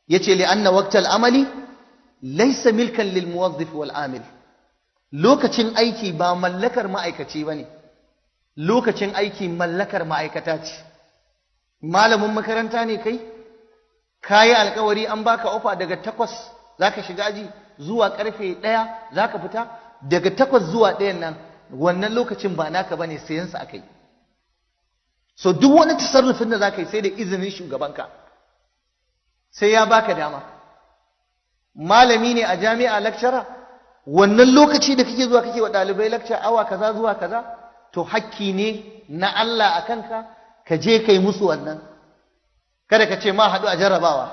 yace li anna waqtal amali laysa milkan lil muwazzif wal amil. Lokacin aiki ba mallakar ma'aikaci bane, lokacin aiki mallakar ma'aikata ce. Malamin makaranta ne kai, kayi alkawari an baka ofa daga 8 zaka shiga aji zuwa karfe 1 zaka fita, daga 8 zuwa 1 nan wannan lokacin ba naka bane, sayan sa akai. So duk wani tasarrufin da zaka yi sai da izinin shugabanka, sai ya baka dama. Malami ne a jami'a lecturer, wannan lokaci da kake zuwa kake wa dalibai lecture awa kaza zuwa kaza, to hakki ne na Allah akan ka, ka je kai musu wannan. Kada ka ce ma haɗu a jarrabawa.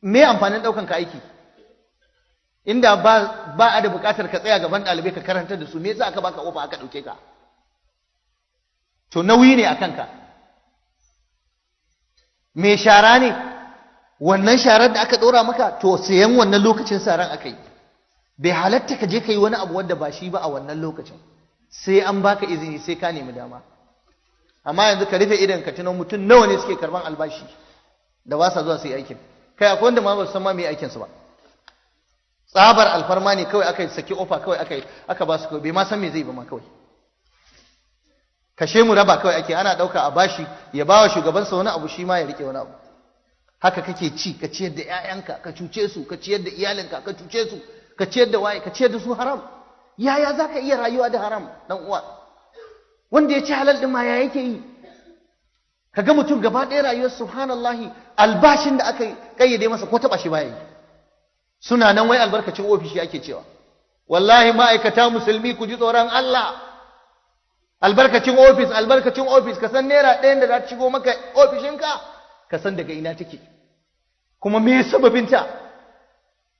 Me amfanin ɗaukan ka aiki? Inda ba a da buƙatar ka tsaya gaban ɗalibai ka karantar da su, me yasa aka baka ofa aka ɗauke ka? To nauyi ne a kanka. Me shara ne? Wannan sharar da aka ɗora maka, to sayan wannan lokacin saran aka yi. Bai halatta ka je ka yi wani abu wanda ba shi ba a wannan lokacin. Sai an baka izini, sai ka nemi dama. Amma yanzu ka rufe idan ka tuno mutum nawa ne suke karban albashi da ba sa zuwa su yi aikin. Kai akwai wanda ma ba su san ma me aikin su ba. Tsabar alfarma ne kawai aka saki ofa, kawai aka ba su, kawai bai ma san me zai ba ma kawai. Kashe mu raba kawai ake, ana dauka a bashi ya bawa shugabansa wani abu, shi ma ya rike wani abu. Haka kake ci, ka ciyar da ƴaƴanka, ka cuce su, ka ciyar da iyalinka, ka cuce su, ka ciyar da waye, ka ciyar da su haram. Yaya zaka iya rayuwa da haram dan uwa? Wanda ya ci halal din ma ya yake yi? Kaga mutum gaba ɗaya rayuwar subhanallahi, albashin da aka kayyade masa ko taba shi baya yi. Suna nan wai albarkacin ofishi ake cewa. Wallahi ma'aikata musulmi ku ji tsoron Allah. Albarkacin ofis, ka san naira ɗayan da za ta shigo maka ofishinka, ka san daga ina take, kuma me sababinta,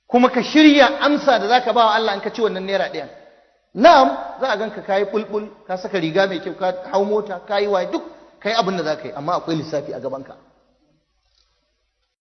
kuma ka shirya amsa da zaka ba wa Allah in ka ci wannan naira ɗayan. Na'am, za a ganka kayi bulbul, ka saka riga mai kyau, ka hau mota, kayi waye, duk kai abin da zaka yi, amma akwai lissafi a gabanka.